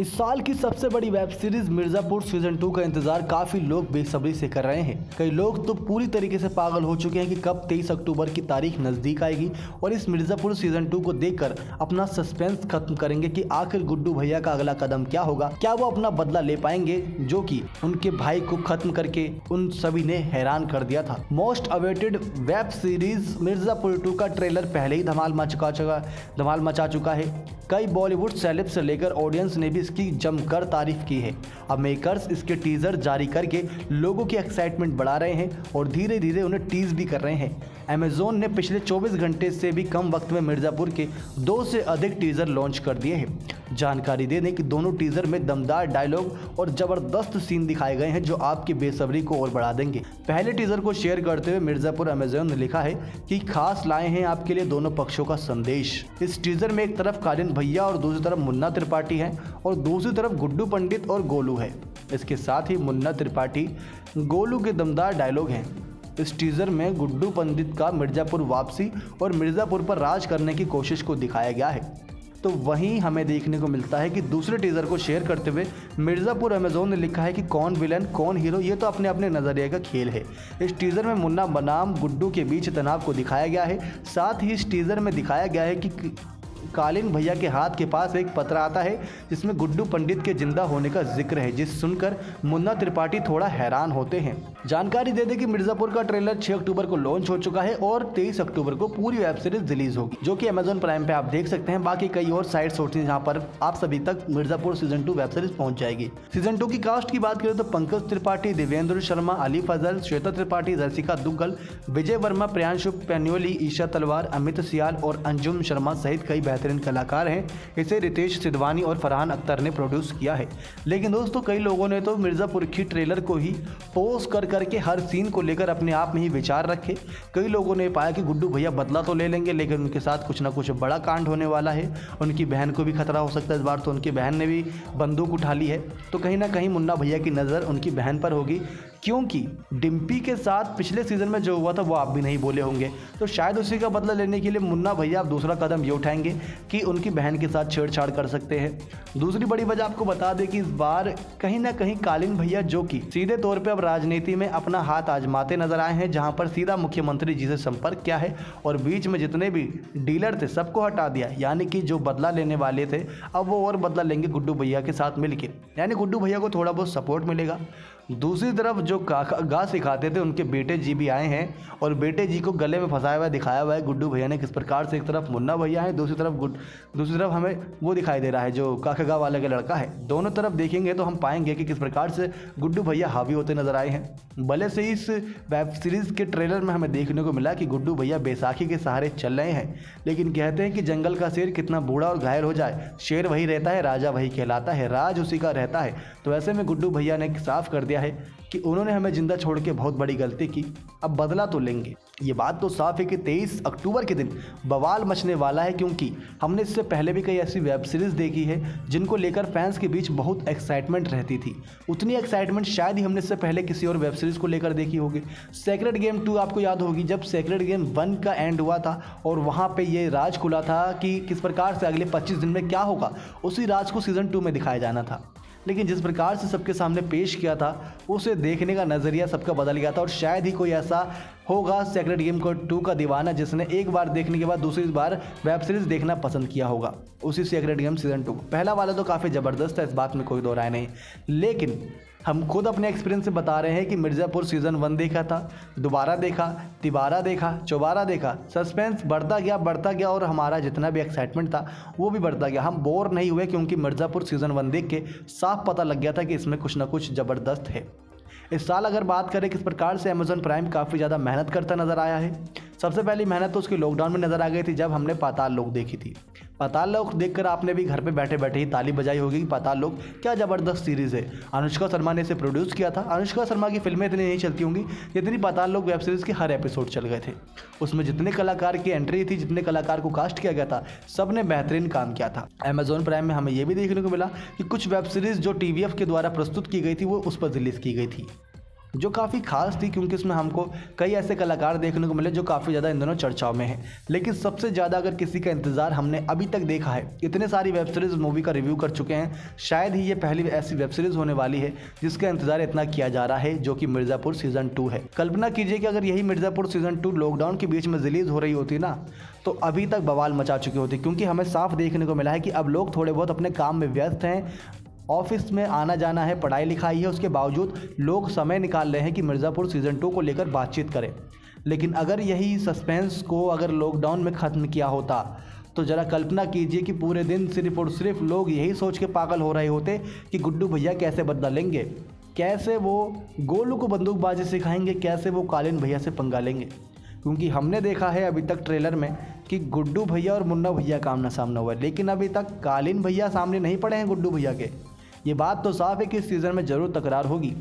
इस साल की सबसे बड़ी वेब सीरीज मिर्जापुर सीजन 2 का इंतजार काफी लोग बेसब्री से कर रहे हैं। कई लोग तो पूरी तरीके से पागल हो चुके हैं कि कब 23 अक्टूबर की तारीख नजदीक आएगी और इस मिर्जापुर सीजन 2 को देखकर अपना सस्पेंस खत्म करेंगे कि आखिर गुड्डू भैया का अगला कदम क्या होगा। क्या वो अपना बदला ले पाएंगे जो कि उनके भाई को खत्म करके उन सभी ने हैरान कर दिया था। Most awaited web series Mirzapur 2 का ट्रेलर पहले ही धमाल मचा चुका है। कई बॉलीवुड सेलेब से लेकर ऑडियंस ने भी इसकी जमकर तारीफ की है। अब मेकर्स इसके टीजर जारी करके लोगों की एक्साइटमेंट बढ़ा रहे हैं और धीरे धीरे उन्हें टीज भी कर रहे हैं। अमेज़न ने पिछले 24 घंटे से भी कम वक्त में मिर्जापुर के 2 से अधिक टीजर लॉन्च कर दिए हैं। जानकारी दे दें कि दोनों टीजर में दमदार डायलॉग और जबरदस्त सीन दिखाए गए हैं जो आपकी बेसब्री को और बढ़ा देंगे। पहले टीजर को शेयर करते हुए मिर्जापुर अमेज़न ने लिखा है कि खास लाए हैं आपके लिए दोनों पक्षों का संदेश। इस टीजर में एक तरफ कालीन भैया और दूसरी तरफ मुन्ना त्रिपाठी है और दूसरी तरफ गुड्डू पंडित और गोलू है। इसके साथ ही मुन्ना त्रिपाठी गोलू के दमदार डायलॉग हैं। इस टीजर में गुड्डू पंडित का मिर्जापुर वापसी और मिर्जापुर पर राज करने की कोशिश को दिखाया गया है। तो वहीं हमें देखने को मिलता है कि दूसरे टीजर को शेयर करते हुए मिर्जापुर अमेज़न ने लिखा है कि कौन विलन कौन हीरो ये तो अपने अपने नजरिए का खेल है। इस टीजर में मुन्ना बनाम गुड्डू के बीच तनाव को दिखाया गया है। साथ ही इस टीजर में दिखाया गया है कि कालीन भैया के हाथ के पास एक पत्र आता है जिसमें गुड्डू पंडित के जिंदा होने का जिक्र है, जिस सुनकर मुन्ना त्रिपाठी थोड़ा हैरान होते हैं। जानकारी दे दें कि मिर्जापुर का ट्रेलर 6 अक्टूबर को लॉन्च हो चुका है और 23 अक्टूबर को पूरी वेब सीरीज रिलीज होगी जो कि अमेज़न प्राइम पे आप देख सकते हैं। बाकी कई और साइट्स होती हैं जहां पर आप सभी तक मिर्जापुर सीजन 2 वेब सीरीज पहुंच जाएगी। सीजन 2 की कास्ट की बात करें तो पंकज त्रिपाठी, देवेंद्र शर्मा, अली फजल, श्वेता त्रिपाठी, रसिका दुग्गल, विजय वर्मा, प्रियांशु पेन्योली, ईशा तलवार, अमित सियाल और अंजुम शर्मा सहित कई बेहतरीन कलाकार हैं। इसे रितेश सिद्धवानी और फरहान अख्तर ने प्रोड्यूस किया है। लेकिन दोस्तों कई लोगों ने तो मिर्जापुर की ट्रेलर को ही पोस्ट करके हर सीन को लेकर अपने आप में ही विचार रखे। कई लोगों ने पाया कि गुड्डू भैया बदला तो ले लेंगे लेकिन उनके साथ कुछ ना कुछ बड़ा कांड होने वाला है। उनकी बहन को भी खतरा हो सकता है। इस बार तो उनकी बहन ने भी बंदूक उठा ली है। तो कहीं ना कहीं मुन्ना भैया की नज़र उनकी बहन पर होगी, क्योंकि डिम्पी के साथ पिछले सीजन में जो हुआ था वो आप भी नहीं बोले होंगे। तो शायद उसी का बदला लेने के लिए मुन्ना भैया अब दूसरा कदम ये उठाएंगे कि उनकी बहन के साथ छेड़छाड़ कर सकते हैं। दूसरी बड़ी वजह आपको बता दें कि इस बार कहीं ना कहीं कालीन भैया जो कि सीधे तौर पे अब राजनीति में अपना हाथ आजमाते नजर आए हैं, जहां पर सीधा मुख्यमंत्री जी से संपर्क किया है और बीच में जितने भी डीलर थे सबको हटा दिया। यानी कि जो बदला लेने वाले थे अब वो और बदला लेंगे गुड्डू भैया के साथ मिलकर, यानी गुड्डू भैया को थोड़ा बहुत सपोर्ट मिलेगा। दूसरी तरफ जो गा सिखाते थे उनके बेटे जी भी आए हैं और बेटे जी को गले में फंसाया हुआ दिखाया हुआ है गुड्डू भैया ने किस प्रकार से। एक तरफ मुन्ना भैया है, दूसरी तरफ हमें वो दिखाई दे रहा है जो काका वाले का लड़का है। दोनों तरफ देखेंगे तो हम पाएंगे कि किस प्रकार से गुड्डू भैया हावी होते नजर आए हैं। भले से इस वेब सीरीज के ट्रेलर में हमें देखने को मिला कि गुड्डू भैया बैसाखी के सहारे चल रहे हैं, लेकिन कहते हैं कि जंगल का शेर कितना बूढ़ा और घायल हो जाए, शेर वही रहता है, राजा वही कहलाता है, राज उसी का रहता है। तो ऐसे में गुड्डू भैया ने साफ कर दिया है कि उन्होंने हमें जिंदा छोड़ के बहुत बड़ी गलती की, अब बदला तो लेंगे। ये बात तो साफ है कि 23 अक्टूबर के दिन बवाल मचने वाला है, क्योंकि हमने इससे पहले भी कई ऐसी वेब सीरीज देखी है जिनको लेकर फैंस के बीच बहुत एक्साइटमेंट रहती थी। उतनी एक्साइटमेंट शायद ही हमने इससे पहले किसी और वेब सीरीज को लेकर देखी होगी। सेक्रेड गेम 2 आपको याद होगी, जब सेक्रेड गेम 1 का एंड हुआ था और वहाँ पर ये राज खुला था कि किस प्रकार से अगले 25 दिन में क्या होगा, उसी राज को सीजन 2 में दिखाया जाना था। लेकिन जिस प्रकार से सबके सामने पेश किया था उसे देखने का नज़रिया सबका बदल गया था और शायद ही कोई ऐसा होगा सेक्रेड गेम 2 का दीवाना जिसने एक बार देखने के बाद दूसरी बार वेब सीरीज देखना पसंद किया होगा उसी सेक्रेड गेम सीजन 2। पहला वाला तो काफ़ी ज़बरदस्त है, इस बात में कोई दो राय नहीं, लेकिन हम खुद अपने एक्सपीरियंस से बता रहे हैं कि मिर्ज़ापुर सीज़न 1 देखा था, दोबारा देखा, तिबारा देखा, चौबारा देखा, सस्पेंस बढ़ता गया और हमारा जितना भी एक्साइटमेंट था वो भी बढ़ता गया। हम बोर नहीं हुए क्योंकि मिर्ज़ापुर सीज़न 1 देख के साफ पता लग गया था कि इसमें कुछ ना कुछ ज़बरदस्त है। इस साल अगर बात करें किस प्रकार से अमेज़न प्राइम काफ़ी ज़्यादा मेहनत करता नज़र आया है, सबसे पहली मेहनत तो उसकी लॉकडाउन में नज़र आ गई थी जब हमने पाताल लोक देखी थी। पाताल लोक देखकर आपने भी घर पे बैठे बैठे ही ताली बजाई होगी कि पाताल लोक क्या ज़बरदस्त सीरीज़ है। अनुष्का शर्मा ने इसे प्रोड्यूस किया था। अनुष्का शर्मा की फिल्में इतनी नहीं चलती होंगी जितनी पाताल लोक वेब सीरीज़ के हर एपिसोड चल गए थे। उसमें जितने कलाकार की एंट्री थी, जितने कलाकार को कास्ट किया गया था, सब ने बेहतरीन काम किया था। अमेज़न प्राइम में हमें यह भी देखने को मिला कि कुछ वेब सीरीज़ जो TVF के द्वारा प्रस्तुत की गई थी वो उस पर रिलीज़ की गई थी। जो काफ़ी खास थी, क्योंकि इसमें हमको कई ऐसे कलाकार देखने को मिले जो काफ़ी ज़्यादा इन दोनों चर्चाओं में हैं। लेकिन सबसे ज़्यादा अगर किसी का इंतज़ार हमने अभी तक देखा है, इतने सारी वेब सीरीज़ मूवी का रिव्यू कर चुके हैं, शायद ही ये पहली ऐसी वेब सीरीज़ होने वाली है जिसका इंतज़ार इतना किया जा रहा है, जो कि मिर्ज़ापुर सीज़न 2 है। कल्पना कीजिए कि अगर यही मिर्ज़ापुर सीज़न 2 लॉकडाउन के बीच में रिलीज़ हो रही होती ना, तो अभी तक बवाल मचा चुकी होती, क्योंकि हमें साफ देखने को मिला है कि अब लोग थोड़े बहुत अपने काम में व्यस्त हैं, ऑफिस में आना जाना है, पढ़ाई लिखाई है, उसके बावजूद लोग समय निकाल रहे हैं कि मिर्ज़ापुर सीज़न 2 को लेकर बातचीत करें। लेकिन अगर यही सस्पेंस को अगर लॉकडाउन में ख़त्म किया होता, तो ज़रा कल्पना कीजिए कि पूरे दिन सिर्फ और सिर्फ लोग यही सोच के पागल हो रहे होते कि गुड्डू भैया कैसे बदला लेंगे, कैसे वो गोलू को बंदूकबाजी सिखाएंगे, कैसे वो कालीन भैया से पंगा लेंगे। क्योंकि हमने देखा है अभी तक ट्रेलर में कि गुड्डू भैया और मुन्ना भैया का आमना सामना हुआ है, लेकिन अभी तक कालीन भैया सामने नहीं पड़े हैं गुड्डू भैया के। ये बात तो साफ है कि इस सीज़न में ज़रूर तकरार होगी।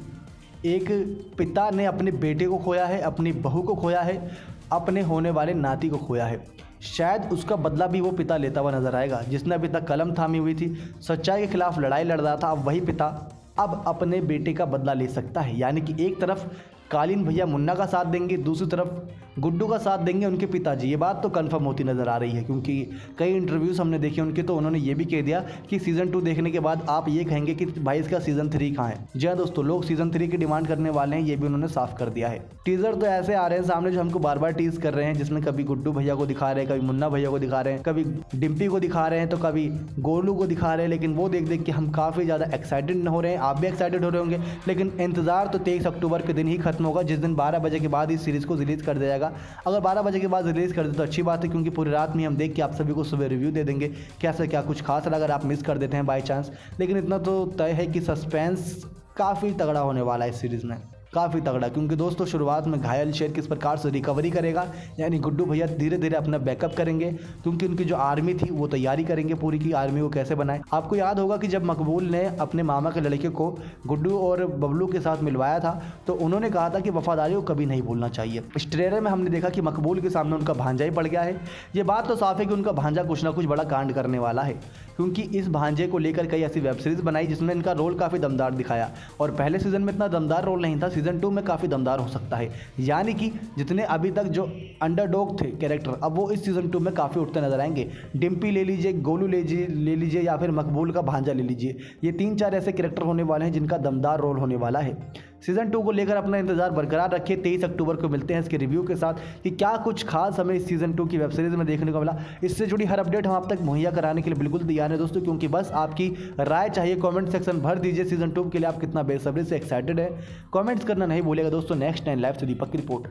एक पिता ने अपने बेटे को खोया है, अपनी बहू को खोया है, अपने होने वाले नाती को खोया है। शायद उसका बदला भी वो पिता लेता हुआ नजर आएगा, जिसने अभी तक कलम थामी हुई थी, सच्चाई के खिलाफ लड़ाई लड़ रहा था। अब वही पिता अब अपने बेटे का बदला ले सकता है। यानी कि एक तरफ कालीन भैया मुन्ना का साथ देंगे, दूसरी तरफ गुड्डू का साथ देंगे उनके पिताजी। ये बात तो कंफर्म होती नज़र आ रही है, क्योंकि कई इंटरव्यूज़ हमने देखे उनके, तो उन्होंने ये भी कह दिया कि सीज़न 2 देखने के बाद आप ये कहेंगे कि भाई इसका सीज़न 3 कहाँ है। जी हाँ दोस्तों, लोग सीज़न 3 की डिमांड करने वाले हैं, ये भी उन्होंने साफ कर दिया है। टीज़र तो ऐसे आ रहे हैं सामने जो हमको बार बार टीज़ कर रहे हैं, जिसमें कभी गुड्डू भैया को दिखा रहे हैं, कभी मुन्ना भैया को दिखा रहे हैं, कभी डिम्पी को दिखा रहे हैं, तो कभी गोलू को दिखा रहे हैं। लेकिन वो देख देख के हम काफ़ी ज़्यादा एक्साइटेड हो रहे हैं, आप भी एक्साइटेड हो रहे होंगे। लेकिन इंतज़ार तो 23 अक्टूबर के दिन ही खत्म होगा, जिस दिन 12 बजे के बाद इस सीरीज़ को रिलीज़ कर दिया जाएगा। अगर 12 बजे के बाद रिलीज़ कर दे तो अच्छी बात है, क्योंकि पूरी रात में हम देख के आप सभी को सुबह रिव्यू दे देंगे कैसा क्या कुछ खास लगा अगर आप मिस कर देते हैं बाय चांस। लेकिन इतना तो तय है कि सस्पेंस काफ़ी तगड़ा होने वाला है इस सीरीज़ में, काफ़ी तगड़ा। क्योंकि दोस्तों शुरुआत में घायल शेर किस प्रकार से रिकवरी करेगा, यानी गुड्डू भैया धीरे धीरे अपना बैकअप करेंगे, क्योंकि उनकी जो आर्मी थी वो तैयारी करेंगे पूरी की आर्मी को कैसे बनाए। आपको याद होगा कि जब मकबूल ने अपने मामा के लड़के को गुड्डू और बबलू के साथ मिलवाया था, तो उन्होंने कहा था कि वफादारी को कभी नहीं भूलना चाहिए। इस ट्रेलर में हमने देखा कि मकबूल के सामने उनका भांजा ही पड़ गया है। ये बात तो साफ है कि उनका भांजा कुछ ना कुछ बड़ा कांड करने वाला है, क्योंकि इस भांजे को लेकर कई ऐसी वेब सीरीज़ बनाई जिसमें इनका रोल काफ़ी दमदार दिखाया, और पहले सीज़न में इतना दमदार रोल नहीं था, सीज़न 2 में काफ़ी दमदार हो सकता है। यानी कि जितने अभी तक जो अंडरडॉग थे कैरेक्टर, अब वो इस सीज़न 2 में काफ़ी उठते नजर आएंगे। डिम्पी ले लीजिए, गोलू ले लीजिए, या फिर मकबूल का भांजा ले लीजिए। ये 3-4 ऐसे कैरेक्टर होने वाले हैं जिनका दमदार रोल होने वाला है। सीज़न 2 को लेकर अपना इंतजार बरकरार रखिए। 23 अक्टूबर को मिलते हैं इसके रिव्यू के साथ कि क्या कुछ खास हमें इस सीज़न 2 की वेब सीरीज़ में देखने को मिला। इससे जुड़ी हर अपडेट हम आप तक मुहैया कराने के लिए बिल्कुल तैयार हैं दोस्तों, क्योंकि बस आपकी राय चाहिए। कमेंट सेक्शन भर दीजिए सीज़न 2 के लिए आप कितना बेसब्री से एक्साइटेड है, कमेंट्स करना नहीं भूलिएगा दोस्तों। नेक्स्ट टाइम लाइव से दीपक की रिपोर्ट।